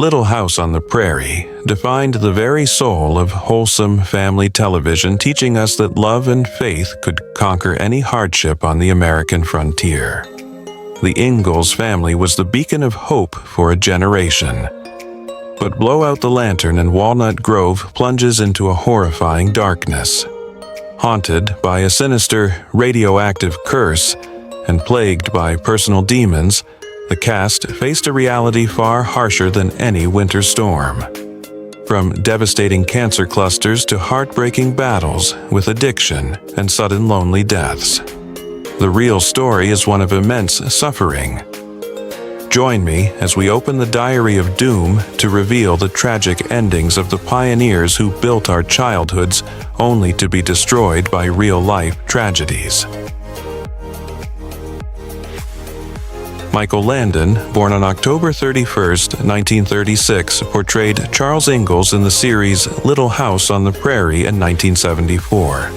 Little House on the Prairie defined the very soul of wholesome family television, teaching us that love and faith could conquer any hardship on the American frontier. The Ingalls family was the beacon of hope for a generation. But blow out the lantern and Walnut Grove plunges into a horrifying darkness. Haunted by a sinister, radioactive curse and plagued by personal demons, the cast faced a reality far harsher than any winter storm. From devastating cancer clusters to heartbreaking battles with addiction and sudden lonely deaths. The real story is one of immense suffering. Join me as we open the diary of doom to reveal the tragic endings of the pioneers who built our childhoods only to be destroyed by real-life tragedies. Michael Landon, born on October 31, 1936, portrayed Charles Ingalls in the series Little House on the Prairie in 1974.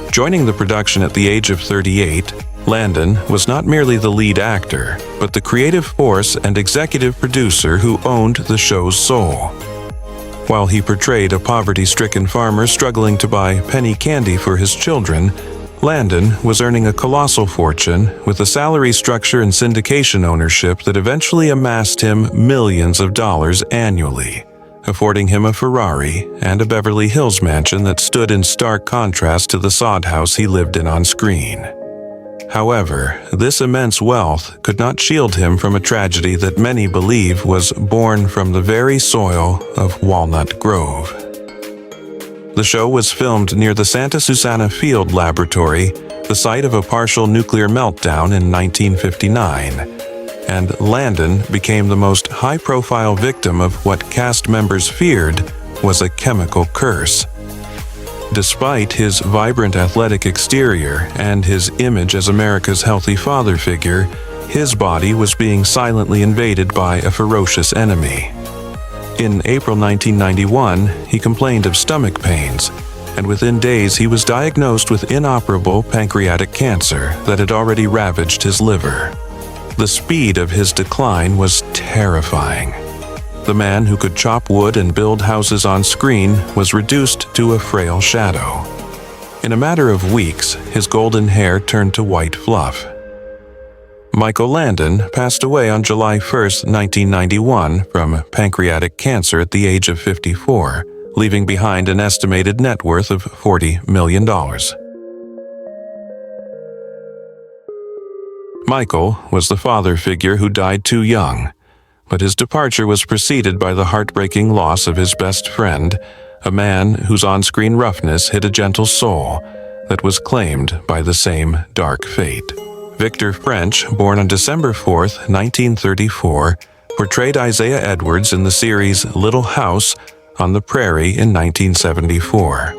Joining the production at the age of 38, Landon was not merely the lead actor, but the creative force and executive producer who owned the show's soul. While he portrayed a poverty-stricken farmer struggling to buy penny candy for his children, Landon was earning a colossal fortune with a salary structure and syndication ownership that eventually amassed him millions of dollars annually, affording him a Ferrari and a Beverly Hills mansion that stood in stark contrast to the sod house he lived in on screen. However, this immense wealth could not shield him from a tragedy that many believe was born from the very soil of Walnut Grove. The show was filmed near the Santa Susana Field Laboratory, the site of a partial nuclear meltdown in 1959, and Landon became the most high-profile victim of what cast members feared was a chemical curse. Despite his vibrant athletic exterior and his image as America's healthy father figure, his body was being silently invaded by a ferocious enemy. In April 1991, he complained of stomach pains, and within days he was diagnosed with inoperable pancreatic cancer that had already ravaged his liver. The speed of his decline was terrifying. The man who could chop wood and build houses on screen was reduced to a frail shadow. In a matter of weeks, his golden hair turned to white fluff. Michael Landon passed away on July 1, 1991, from pancreatic cancer at the age of 54, leaving behind an estimated net worth of $40 million. Michael was the father figure who died too young, but his departure was preceded by the heartbreaking loss of his best friend, a man whose on-screen roughness hid a gentle soul that was claimed by the same dark fate. Victor French, born on December 4, 1934, portrayed Isaiah Edwards in the series Little House on the Prairie in 1974.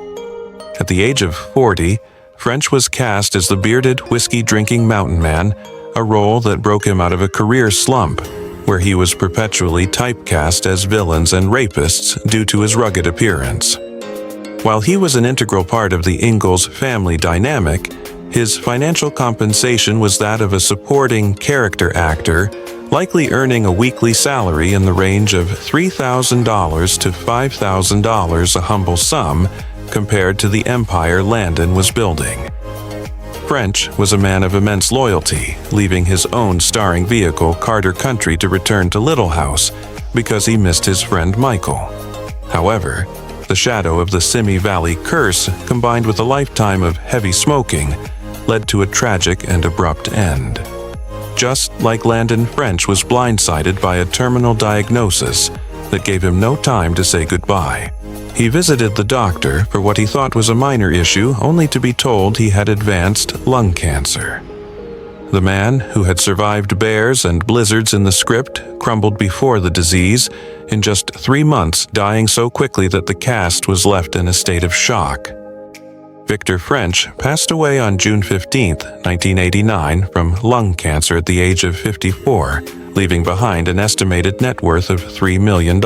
At the age of 40, French was cast as the bearded, whiskey-drinking mountain man, a role that broke him out of a career slump, where he was perpetually typecast as villains and rapists due to his rugged appearance. While he was an integral part of the Ingalls family dynamic, his financial compensation was that of a supporting character actor, likely earning a weekly salary in the range of $3,000 to $5,000, a humble sum compared to the empire Landon was building. French was a man of immense loyalty, leaving his own starring vehicle Carter Country to return to Little House because he missed his friend Michael. However, the shadow of the Simi Valley curse, combined with a lifetime of heavy smoking, led to a tragic and abrupt end. Just like Landon, French was blindsided by a terminal diagnosis that gave him no time to say goodbye. He visited the doctor for what he thought was a minor issue, only to be told he had advanced lung cancer. The man, who had survived bears and blizzards in the script, crumbled before the disease, in just 3 months dying so quickly that the cast was left in a state of shock. Victor French passed away on June 15, 1989, from lung cancer at the age of 54, leaving behind an estimated net worth of $3 million.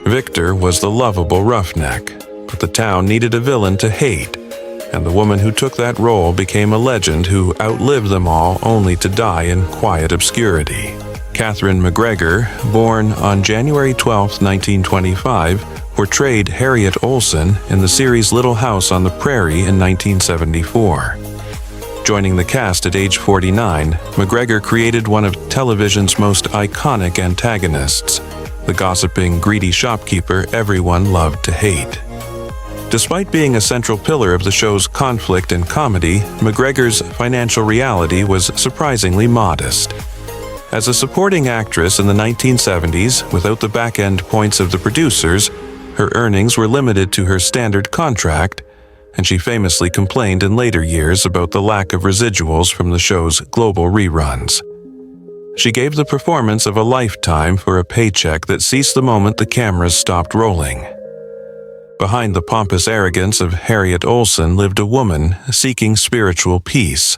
Victor was the lovable roughneck, but the town needed a villain to hate. and the woman who took that role became a legend who outlived them all only to die in quiet obscurity. Catherine McGregor, born on January 12, 1925, portrayed Harriet Olsen in the series Little House on the Prairie in 1974. Joining the cast at age 49, McGregor created one of television's most iconic antagonists, the gossiping, greedy shopkeeper everyone loved to hate. Despite being a central pillar of the show's conflict and comedy, McGregor's financial reality was surprisingly modest. As a supporting actress in the 1970s, without the back-end points of the producers, her earnings were limited to her standard contract, and she famously complained in later years about the lack of residuals from the show's global reruns. She gave the performance of a lifetime for a paycheck that ceased the moment the cameras stopped rolling. Behind the pompous arrogance of Harriet Olsen lived a woman seeking spiritual peace.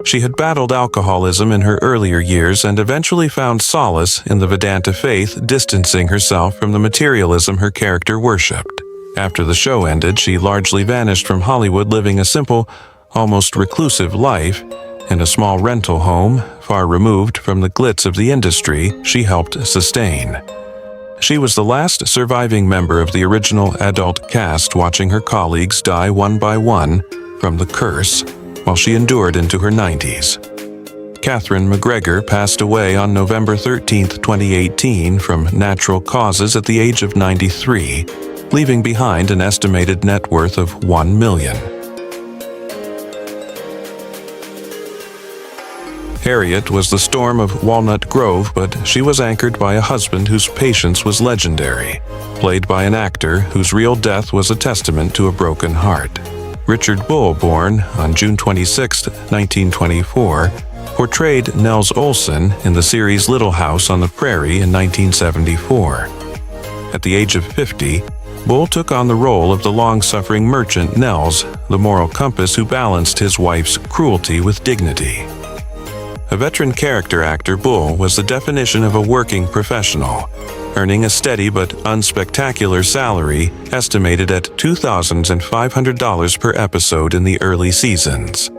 She had battled alcoholism in her earlier years and eventually found solace in the Vedanta faith, distancing herself from the materialism her character worshipped. After the show ended, she largely vanished from Hollywood, living a simple, almost reclusive life in a small rental home far removed from the glitz of the industry she helped sustain. She was the last surviving member of the original adult cast, watching her colleagues die one by one from the curse while she endured into her 90s. Catherine McGregor passed away on November 13, 2018 from natural causes at the age of 93, leaving behind an estimated net worth of $1 million. Harriet was the storm of Walnut Grove, but she was anchored by a husband whose patience was legendary, played by an actor whose real death was a testament to a broken heart. Richard Bull, born on June 26, 1924, portrayed Nels Olsen in the series Little House on the Prairie in 1974. At the age of 50, Bull took on the role of the long-suffering merchant Nels, the moral compass who balanced his wife's cruelty with dignity. A veteran character actor, Bull was the definition of a working professional, earning a steady but unspectacular salary estimated at $2,500 per episode in the early seasons.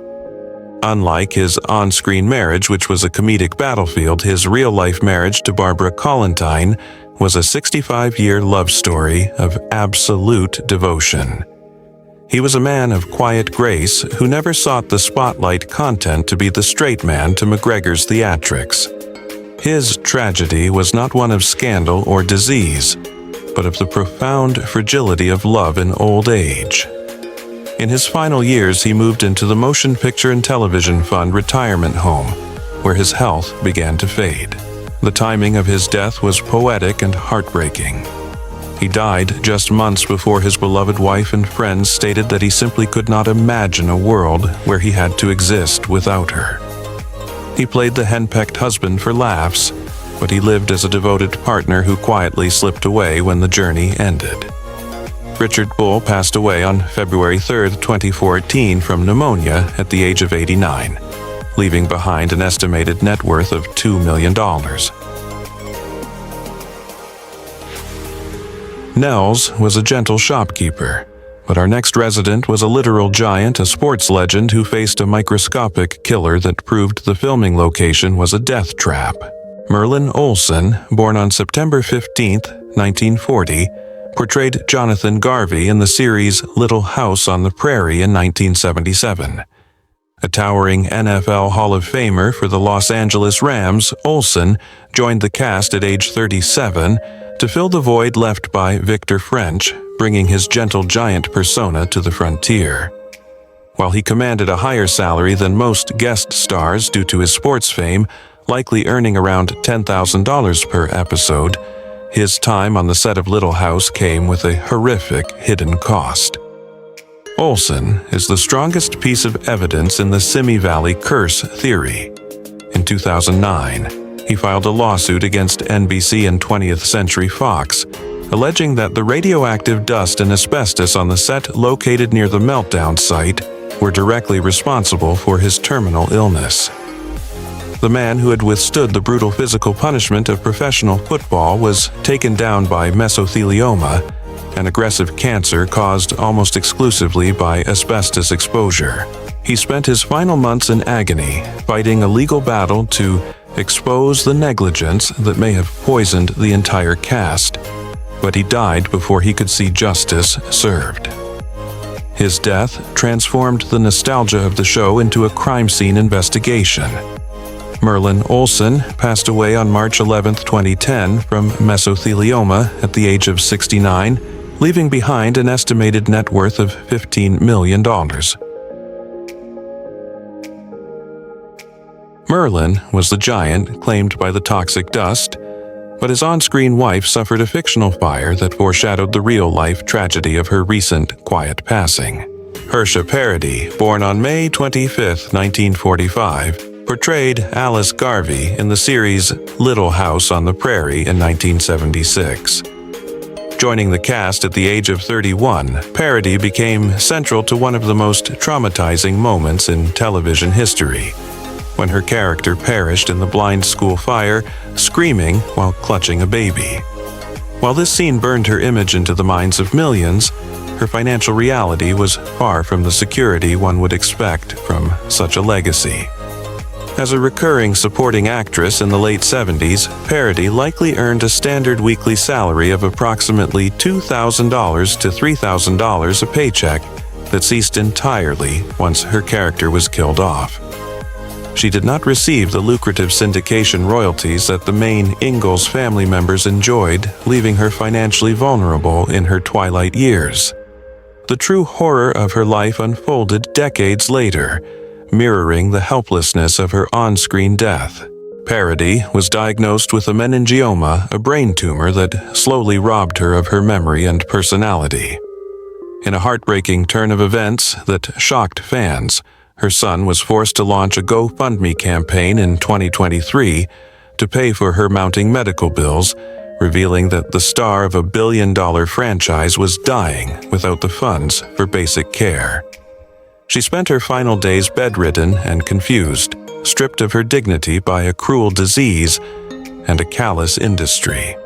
Unlike his on-screen marriage, which was a comedic battlefield, his real-life marriage to Barbara Collentine was a 65-year love story of absolute devotion. He was a man of quiet grace who never sought the spotlight content to be the straight man to McGregor's theatrics. His tragedy was not one of scandal or disease, but of the profound fragility of love in old age. In his final years, he moved into the Motion Picture and Television Fund retirement home, where his health began to fade. The timing of his death was poetic and heartbreaking. He died just months before his beloved wife and friends stated that he simply could not imagine a world where he had to exist without her. He played the henpecked husband for laughs, but he lived as a devoted partner who quietly slipped away when the journey ended. Richard Bull passed away on February 3, 2014 from pneumonia at the age of 89, leaving behind an estimated net worth of $2 million. Nels was a gentle shopkeeper, but our next resident was a literal giant, a sports legend who faced a microscopic killer that proved the filming location was a death trap. Merlin Olsen, born on September 15, 1940, portrayed Jonathan Garvey in the series Little House on the Prairie in 1977. A towering NFL Hall of Famer for the Los Angeles Rams, Olsen joined the cast at age 37 to fill the void left by Victor French, bringing his gentle giant persona to the frontier. While he commanded a higher salary than most guest stars due to his sports fame, likely earning around $10,000 per episode, his time on the set of Little House came with a horrific hidden cost. Olsen is the strongest piece of evidence in the Simi Valley curse theory. In 2009, he filed a lawsuit against NBC and 20th Century Fox, alleging that the radioactive dust and asbestos on the set located near the meltdown site were directly responsible for his terminal illness. The man who had withstood the brutal physical punishment of professional football was taken down by mesothelioma an aggressive cancer caused almost exclusively by asbestos exposure. He spent his final months in agony, fighting a legal battle to expose the negligence that may have poisoned the entire cast, but he died before he could see justice served. His death transformed the nostalgia of the show into a crime scene investigation. Merlin Olsen passed away on March 11, 2010 from mesothelioma at the age of 69, leaving behind an estimated net worth of $15 million. Merlin was the giant claimed by the toxic dust, but his on-screen wife suffered a fictional fire that foreshadowed the real-life tragedy of her recent quiet passing. Prairie, born on May 25, 1945, portrayed Alice Garvey in the series Little House on the Prairie in 1976. Joining the cast at the age of 31, Prairie became central to one of the most traumatizing moments in television history, when her character perished in the blind school fire, screaming while clutching a baby. While this scene burned her image into the minds of millions, her financial reality was far from the security one would expect from such a legacy. As a recurring supporting actress in the late 70s, Prairie likely earned a standard weekly salary of approximately $2,000 to $3,000 a paycheck that ceased entirely once her character was killed off. She did not receive the lucrative syndication royalties that the main Ingalls family members enjoyed, leaving her financially vulnerable in her twilight years. The true horror of her life unfolded decades later, mirroring the helplessness of her on-screen death. Prairie was diagnosed with a meningioma, a brain tumor that slowly robbed her of her memory and personality. In a heartbreaking turn of events that shocked fans, her son was forced to launch a GoFundMe campaign in 2023 to pay for her mounting medical bills, revealing that the star of a billion-dollar franchise was dying without the funds for basic care. She spent her final days bedridden and confused, stripped of her dignity by a cruel disease and a callous industry.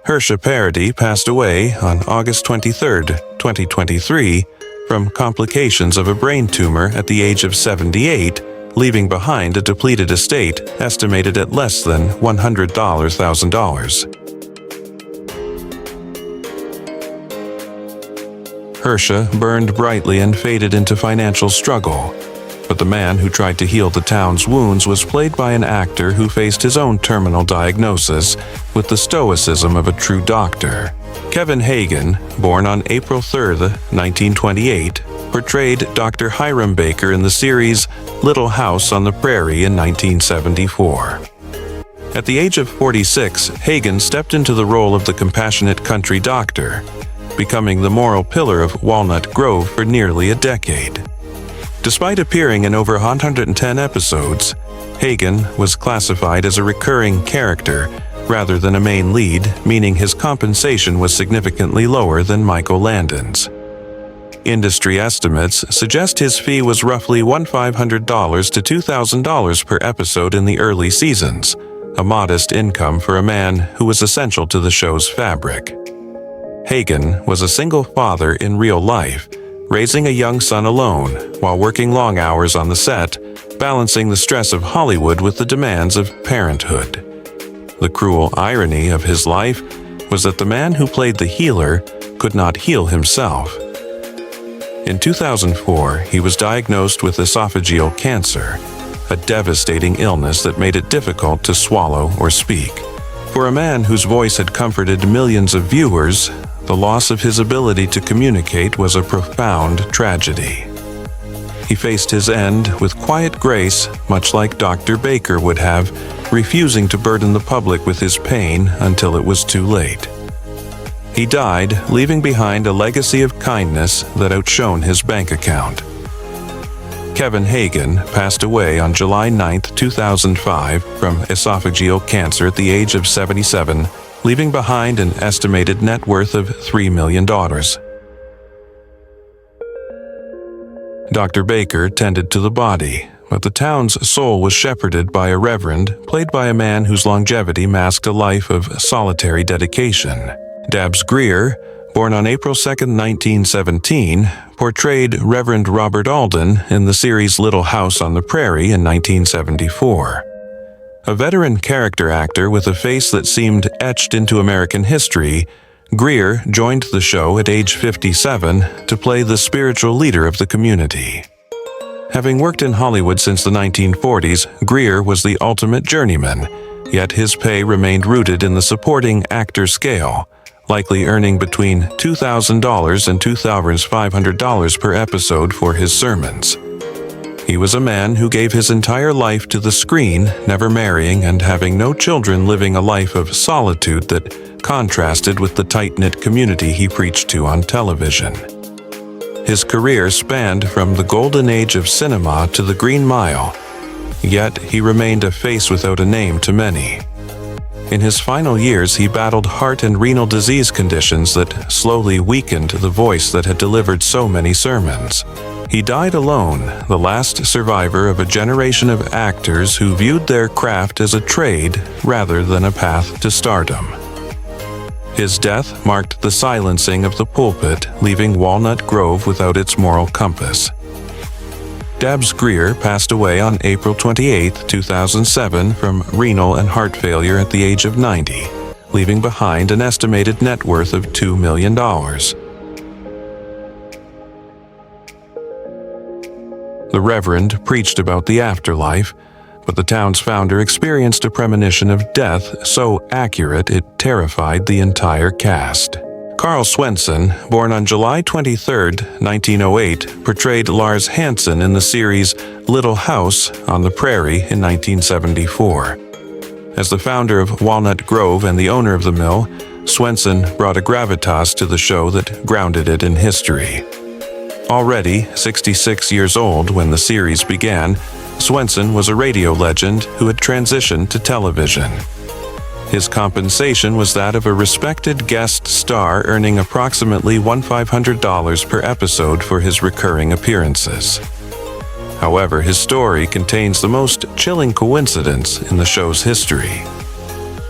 Prairie passed away on August 23, 2023, from complications of a brain tumor at the age of 78, leaving behind a depleted estate estimated at less than $100,000. Hersha burned brightly and faded into financial struggle, but the man who tried to heal the town's wounds was played by an actor who faced his own terminal diagnosis with the stoicism of a true doctor. Kevin Hagen, born on April 3, 1928, portrayed Dr. Hiram Baker in the series Little House on the Prairie in 1974. At the age of 46, Hagen stepped into the role of the compassionate country doctor, becoming the moral pillar of Walnut Grove for nearly a decade. Despite appearing in over 110 episodes, Hagen was classified as a recurring character rather than a main lead, meaning his compensation was significantly lower than Michael Landon's. Industry estimates suggest his fee was roughly $1,500 to $2,000 per episode in the early seasons, a modest income for a man who was essential to the show's fabric. Hagen was a single father in real life, raising a young son alone while working long hours on the set, balancing the stress of Hollywood with the demands of parenthood. The cruel irony of his life was that the man who played the healer could not heal himself. In 2004, he was diagnosed with esophageal cancer, a devastating illness that made it difficult to swallow or speak. For a man whose voice had comforted millions of viewers, the loss of his ability to communicate was a profound tragedy. He faced his end with quiet grace, much like Dr. Baker would have, refusing to burden the public with his pain until it was too late. He died, leaving behind a legacy of kindness that outshone his bank account. Kevin Hagen passed away on July 9, 2005, from esophageal cancer at the age of 77, leaving behind an estimated net worth of $3 million. Dr. Baker tended to the body, but the town's soul was shepherded by a reverend, played by a man whose longevity masked a life of solitary dedication. Dabbs Greer, born on April 2, 1917, portrayed Reverend Robert Alden in the series Little House on the Prairie in 1974. A veteran character actor with a face that seemed etched into American history, Greer joined the show at age 57 to play the spiritual leader of the community. Having worked in Hollywood since the 1940s, Greer was the ultimate journeyman, yet his pay remained rooted in the supporting actor scale, likely earning between $2,000 and $2,500 per episode for his sermons. He was a man who gave his entire life to the screen, never marrying and having no children, living a life of solitude that contrasted with the tight-knit community he preached to on television. His career spanned from the golden age of cinema to the Green Mile, yet he remained a face without a name to many. In his final years, he battled heart and renal disease conditions that slowly weakened the voice that had delivered so many sermons. He died alone, the last survivor of a generation of actors who viewed their craft as a trade rather than a path to stardom. His death marked the silencing of the pulpit, leaving Walnut Grove without its moral compass. Dabbs Greer passed away on April 28, 2007 from renal and heart failure at the age of 90, leaving behind an estimated net worth of $2 million. The Reverend preached about the afterlife, but the town's founder experienced a premonition of death so accurate it terrified the entire cast. Carl Swenson, born on July 23, 1908, portrayed Lars Hansen in the series Little House on the Prairie in 1974. As the founder of Walnut Grove and the owner of the mill, Swenson brought a gravitas to the show that grounded it in history. Already 66 years old when the series began, Swenson was a radio legend who had transitioned to television. His compensation was that of a respected guest star, earning approximately $1,500 per episode for his recurring appearances. However, his story contains the most chilling coincidence in the show's history.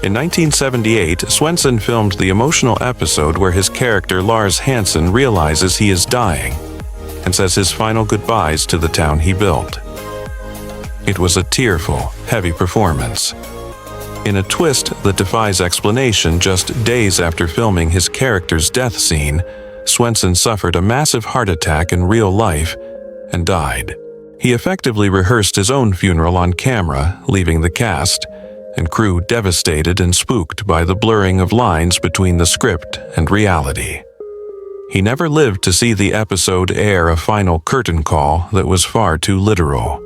In 1978, Swenson filmed the emotional episode where his character Lars Hansen realizes he is dying and says his final goodbyes to the town he built. It was a tearful, heavy performance. In a twist that defies explanation, just days after filming his character's death scene, Swenson suffered a massive heart attack in real life and died. He effectively rehearsed his own funeral on camera, leaving the cast and crew devastated and spooked by the blurring of lines between the script and reality. He never lived to see the episode air a final curtain call that was far too literal.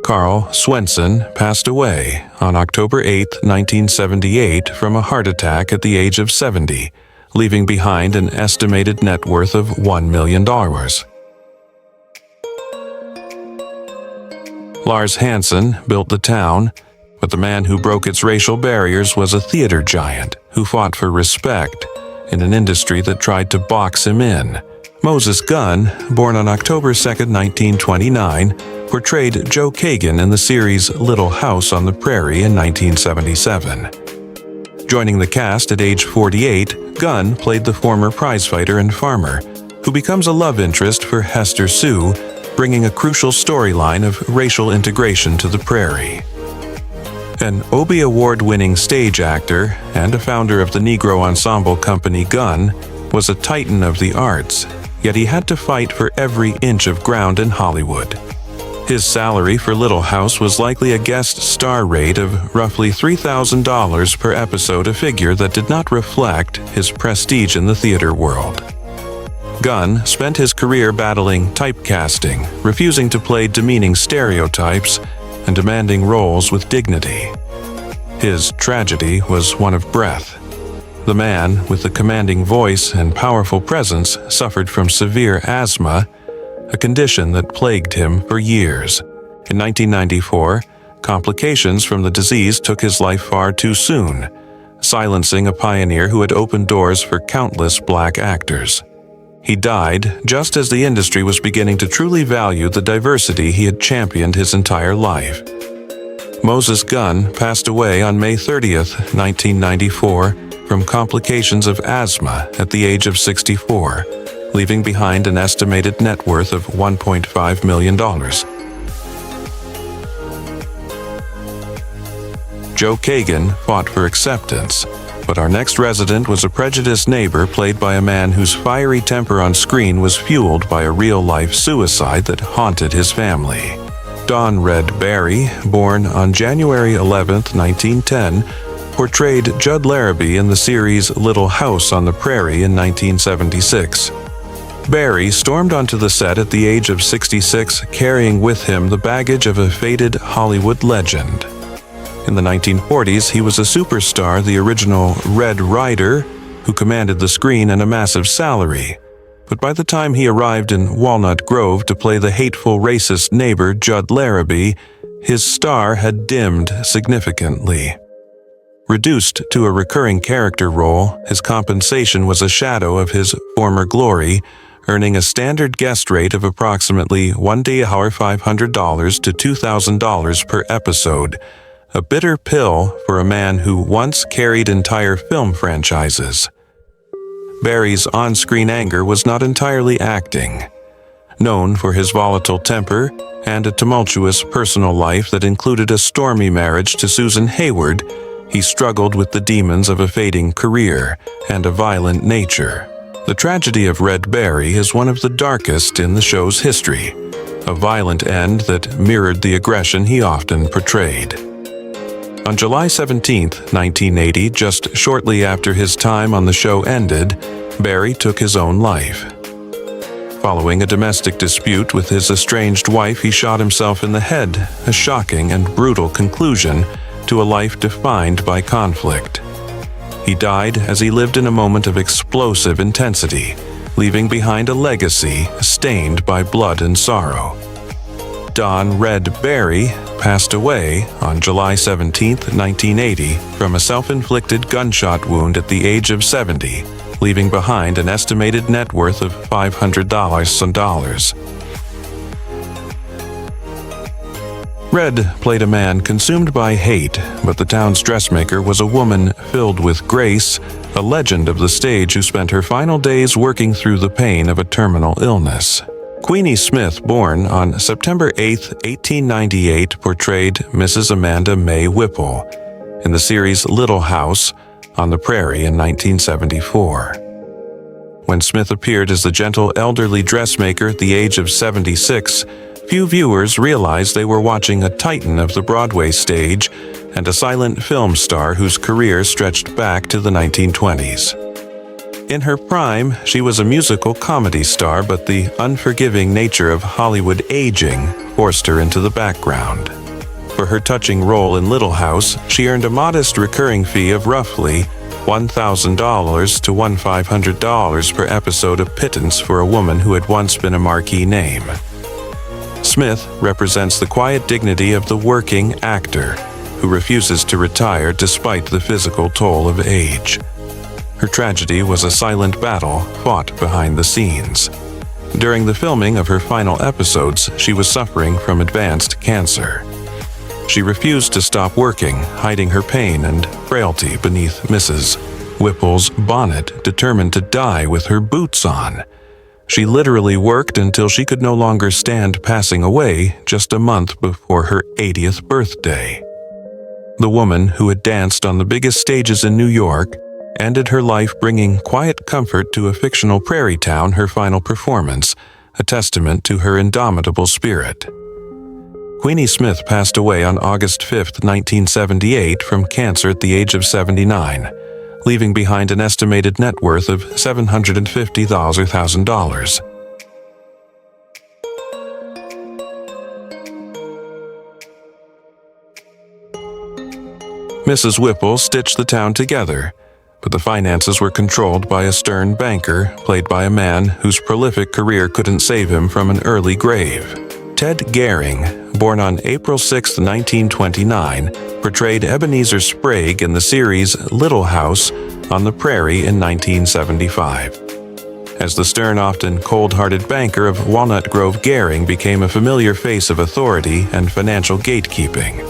Carl Swenson passed away on October 8, 1978 from a heart attack at the age of 70, leaving behind an estimated net worth of $1 million. Lars Hansen built the town, but the man who broke its racial barriers was a theater giant who fought for respect in an industry that tried to box him in. Moses Gunn, born on October 2, 1929, portrayed Joe Kagan in the series Little House on the Prairie in 1977. Joining the cast at age 48, Gunn played the former prizefighter and farmer, who becomes a love interest for Hester Sue, bringing a crucial storyline of racial integration to the Prairie. An Obie Award-winning stage actor and a founder of the Negro ensemble company Gunn, was a titan of the arts, yet he had to fight for every inch of ground in Hollywood. His salary for Little House was likely a guest star rate of roughly $3,000 per episode, a figure that did not reflect his prestige in the theater world. Gunn spent his career battling typecasting, refusing to play demeaning stereotypes, and demanding roles with dignity. His tragedy was one of breath. The man, with a commanding voice and powerful presence, suffered from severe asthma, a condition that plagued him for years. In 1994, complications from the disease took his life far too soon, silencing a pioneer who had opened doors for countless black actors. He died just as the industry was beginning to truly value the diversity he had championed his entire life. Moses Gunn passed away on May 30, 1994, from complications of asthma at the age of 64, leaving behind an estimated net worth of $1.5 million. Joe Kagan fought for acceptance, but our next resident was a prejudiced neighbor played by a man whose fiery temper on screen was fueled by a real-life suicide that haunted his family. Don Red Barry, born on January 11, 1910, portrayed Judd Larrabee in the series Little House on the Prairie in 1976. Barry stormed onto the set at the age of 66, carrying with him the baggage of a faded Hollywood legend. In the 1940s, he was a superstar, the original Red Ryder, who commanded the screen and a massive salary. But by the time he arrived in Walnut Grove to play the hateful racist neighbor Judd Larrabee, his star had dimmed significantly. Reduced to a recurring character role, his compensation was a shadow of his former glory, earning a standard guest rate of approximately $1,500 to $2,000 per episode, a bitter pill for a man who once carried entire film franchises. Barry's on-screen anger was not entirely acting. Known for his volatile temper and a tumultuous personal life that included a stormy marriage to Susan Hayward, he struggled with the demons of a fading career and a violent nature. The tragedy of Red Barry is one of the darkest in the show's history, a violent end that mirrored the aggression he often portrayed. On July 17, 1980, just shortly after his time on the show ended, Barry took his own life. Following a domestic dispute with his estranged wife, he shot himself in the head, a shocking and brutal conclusion to a life defined by conflict. He died as he lived in a moment of explosive intensity, leaving behind a legacy stained by blood and sorrow. Don Red Barry passed away on July 17, 1980, from a self-inflicted gunshot wound at the age of 70, leaving behind an estimated net worth of $500. Red played a man consumed by hate, but the town's dressmaker was a woman filled with grace, a legend of the stage who spent her final days working through the pain of a terminal illness. Queenie Smith, born on September 8, 1898, portrayed Mrs. Amanda May Whipple in the series Little House on the Prairie in 1974. When Smith appeared as the gentle elderly dressmaker at the age of 76, few viewers realized they were watching a titan of the Broadway stage and a silent film star whose career stretched back to the 1920s. In her prime, she was a musical comedy star, but the unforgiving nature of Hollywood aging forced her into the background. For her touching role in Little House, she earned a modest recurring fee of roughly $1,000 to $1,500 per episode, a pittance for a woman who had once been a marquee name. Smith represents the quiet dignity of the working actor who refuses to retire despite the physical toll of age. Her tragedy was a silent battle fought behind the scenes. During the filming of her final episodes, she was suffering from advanced cancer. She refused to stop working, hiding her pain and frailty beneath Mrs. Whipple's bonnet, determined to die with her boots on. She literally worked until she could no longer stand, passing away just a month before her 80th birthday. The woman who had danced on the biggest stages in New York ended her life bringing quiet comfort to a fictional prairie town, her final performance, a testament to her indomitable spirit. Queenie Smith passed away on August 5, 1978, from cancer at the age of 79, leaving behind an estimated net worth of $750,000. Mrs. Whipple stitched the town together, but the finances were controlled by a stern banker, played by a man whose prolific career couldn't save him from an early grave. Ted Gehring, born on April 6, 1929, portrayed Ebenezer Sprague in the series Little House on the Prairie in 1975. As the stern, often cold-hearted banker of Walnut Grove, Gehring became a familiar face of authority and financial gatekeeping.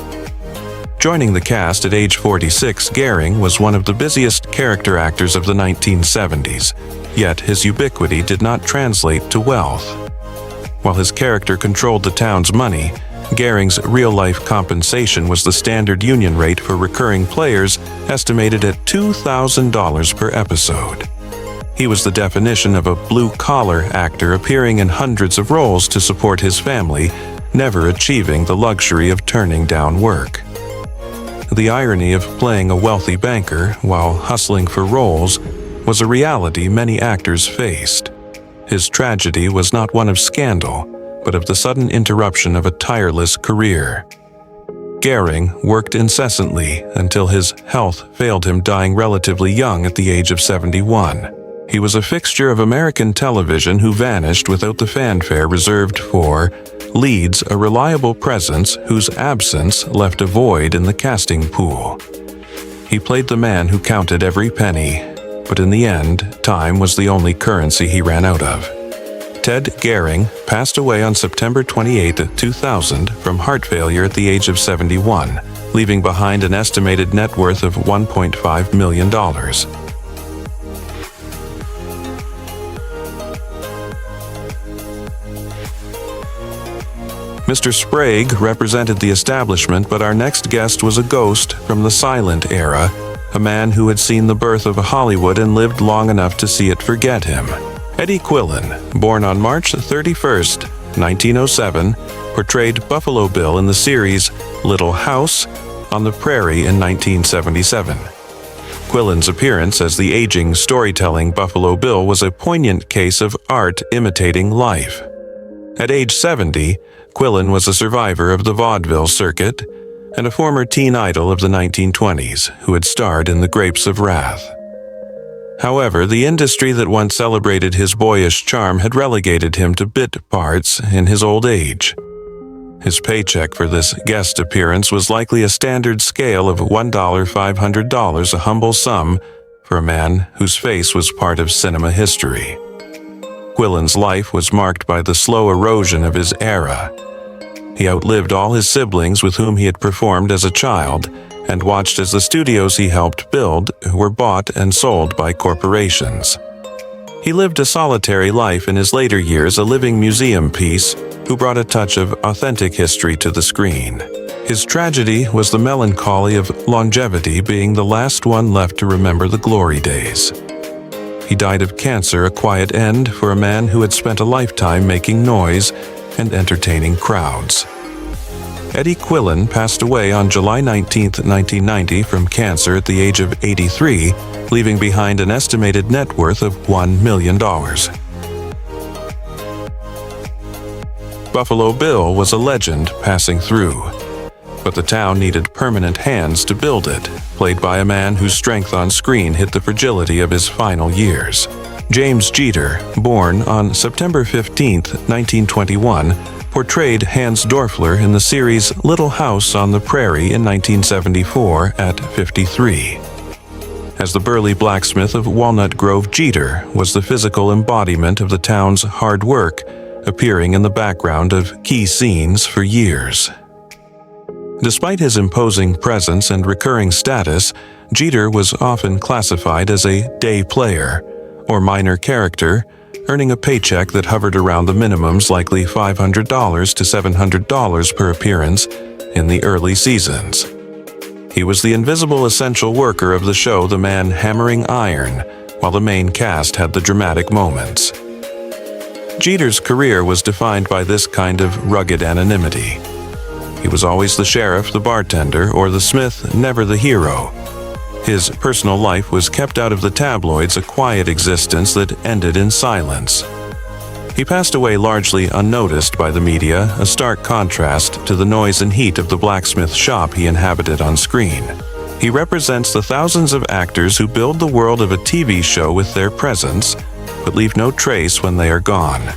Joining the cast at age 46, Gehring was one of the busiest character actors of the 1970s, yet his ubiquity did not translate to wealth. While his character controlled the town's money, Gehring's real-life compensation was the standard union rate for recurring players, estimated at $2,000 per episode. He was the definition of a blue-collar actor appearing in hundreds of roles to support his family, never achieving the luxury of turning down work. The irony of playing a wealthy banker while hustling for roles was a reality many actors faced. His tragedy was not one of scandal, but of the sudden interruption of a tireless career. Gehring worked incessantly until his health failed him, dying relatively young at the age of 71. He was a fixture of American television who vanished without the fanfare reserved for leads, a reliable presence whose absence left a void in the casting pool. He played the man who counted every penny, but in the end, time was the only currency he ran out of. Ted Gehring passed away on September 28, 2000 from heart failure at the age of 71, leaving behind an estimated net worth of $1.5 million. Mr. Sprague represented the establishment, but our next guest was a ghost from the silent era, a man who had seen the birth of Hollywood and lived long enough to see it forget him. Eddie Quillen, born on March 31, 1907, portrayed Buffalo Bill in the series Little House on the Prairie in 1977. Quillen's appearance as the aging, storytelling Buffalo Bill was a poignant case of art imitating life. At age 70, Quillen was a survivor of the vaudeville circuit and a former teen idol of the 1920s who had starred in The Grapes of Wrath. However, the industry that once celebrated his boyish charm had relegated him to bit parts in his old age. His paycheck for this guest appearance was likely a standard scale of $1,500, a humble sum for a man whose face was part of cinema history. Quillen's life was marked by the slow erosion of his era. He outlived all his siblings with whom he had performed as a child, and watched as the studios he helped build were bought and sold by corporations. He lived a solitary life in his later years, a living museum piece who brought a touch of authentic history to the screen. His tragedy was the melancholy of longevity, being the last one left to remember the glory days. He died of cancer, a quiet end for a man who had spent a lifetime making noise and entertaining crowds. Eddie Quillen passed away on July 19, 1990 from cancer at the age of 83, leaving behind an estimated net worth of $1 million. Buffalo Bill was a legend passing through, but the town needed permanent hands to build it, played by a man whose strength on screen hit the fragility of his final years. James Jeter, born on September 15, 1921, portrayed Hans Dorfler in the series Little House on the Prairie in 1974 at 53. As the burly blacksmith of Walnut Grove, Jeter was the physical embodiment of the town's hard work, appearing in the background of key scenes for years. Despite his imposing presence and recurring status, Jeter was often classified as a day player, or minor character, earning a paycheck that hovered around the minimums, likely $500 to $700 per appearance in the early seasons. He was the invisible essential worker of the show, the man hammering iron, while the main cast had the dramatic moments. Jeter's career was defined by this kind of rugged anonymity. He was always the sheriff, the bartender, or the smith, never the hero. His personal life was kept out of the tabloids, a quiet existence that ended in silence. He passed away largely unnoticed by the media, a stark contrast to the noise and heat of the blacksmith shop he inhabited on screen. He represents the thousands of actors who build the world of a TV show with their presence, but leave no trace when they are gone.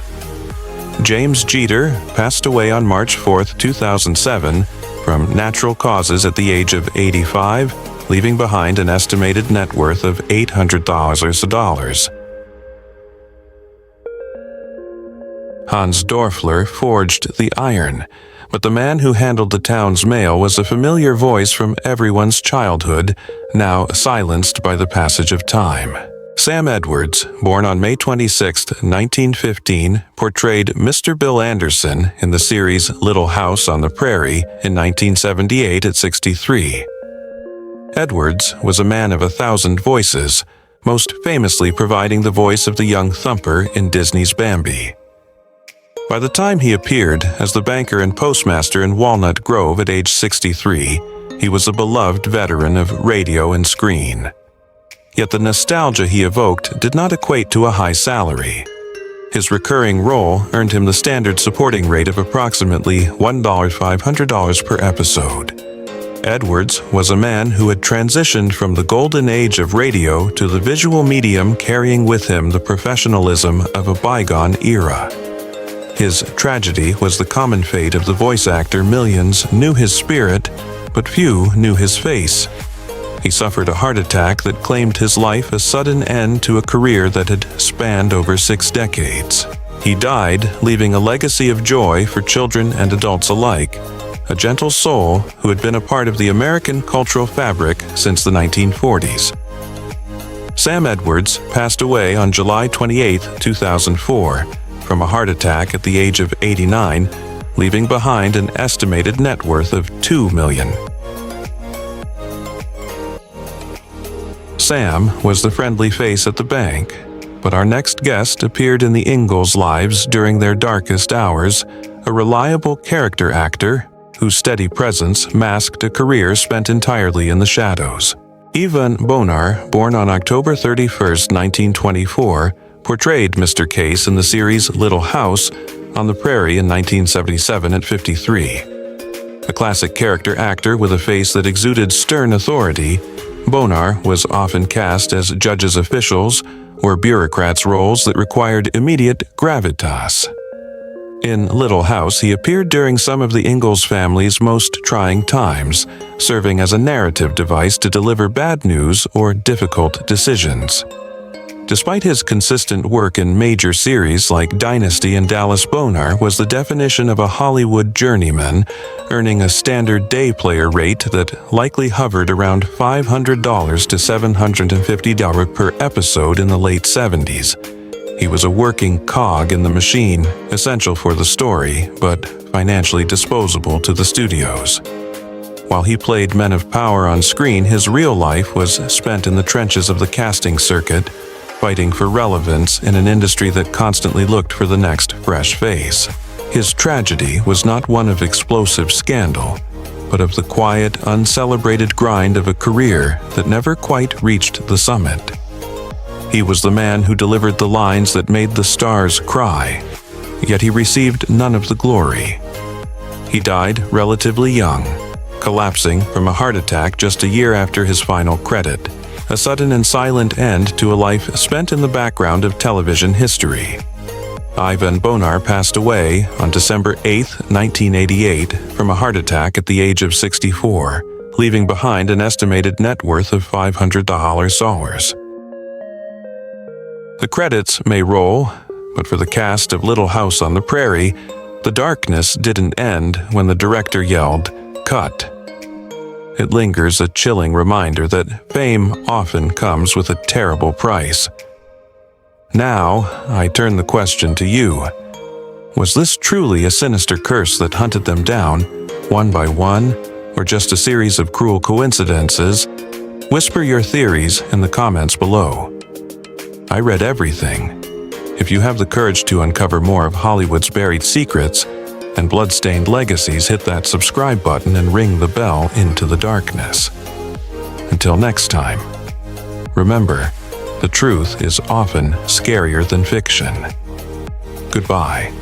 James Jeter passed away on March 4, 2007, from natural causes at the age of 85, leaving behind an estimated net worth of $800,000. Hans Dorfler forged the iron, But the man who handled the town's mail was a familiar voice from everyone's childhood, now silenced by the passage of time. Sam Edwards, born on May 26, 1915, portrayed Mr. Bill Anderson in the series Little House on the Prairie in 1978 at 63. Edwards was a man of 1,000 voices, most famously providing the voice of the young Thumper in Disney's Bambi. By the time he appeared as the banker and postmaster in Walnut Grove at age 63, he was a beloved veteran of radio and screen. Yet the nostalgia he evoked did not equate to a high salary. His recurring role earned him the standard supporting rate of approximately $1,500 per episode. Edwards was a man who had transitioned from the golden age of radio to the visual medium, carrying with him the professionalism of a bygone era. His tragedy was the common fate of the voice actor. Millions knew his spirit, but few knew his face. He suffered a heart attack that claimed his life, a sudden end to a career that had spanned over 6 decades. He died, leaving a legacy of joy for children and adults alike, a gentle soul who had been a part of the American cultural fabric since the 1940s. Sam Edwards passed away on July 28, 2004, from a heart attack at the age of 89, leaving behind an estimated net worth of $2 million. Sam was the friendly face at the bank, but our next guest appeared in the Ingalls' lives during their darkest hours, a reliable character actor whose steady presence masked a career spent entirely in the shadows. Ivan Bonar, born on October 31, 1924, portrayed Mr. Case in the series Little House on the Prairie in 1977 at 53. A classic character actor with a face that exuded stern authority, Bonar was often cast as judges' officials or bureaucrats' roles that required immediate gravitas. In Little House, he appeared during some of the Ingalls family's most trying times, serving as a narrative device to deliver bad news or difficult decisions. Despite his consistent work in major series like Dynasty and Dallas, Bonar was the definition of a Hollywood journeyman, earning a standard day player rate that likely hovered around $500 to $750 per episode in the late 70s. He was a working cog in the machine, essential for the story, but financially disposable to the studios. While he played men of power on screen, his real life was spent in the trenches of the casting circuit, fighting for relevance in an industry that constantly looked for the next fresh face. His tragedy was not one of explosive scandal, but of the quiet, uncelebrated grind of a career that never quite reached the summit. He was the man who delivered the lines that made the stars cry, yet he received none of the glory. He died relatively young, collapsing from a heart attack just a year after his final credit, a sudden and silent end to a life spent in the background of television history. Ivan Bonar passed away on December 8, 1988, from a heart attack at the age of 64, leaving behind an estimated net worth of $500. The credits may roll, but for the cast of Little House on the Prairie, the darkness didn't end when the director yelled, "Cut." It lingers, a chilling reminder that fame often comes with a terrible price. Now, I turn the question to you. Was this truly a sinister curse that hunted them down, one by one, or just a series of cruel coincidences? Whisper your theories in the comments below. I read everything. If you have the courage to uncover more of Hollywood's buried secrets and blood-stained legacies, hit that subscribe button and ring the bell into the darkness. Until next time, remember, the truth is often scarier than fiction. Goodbye.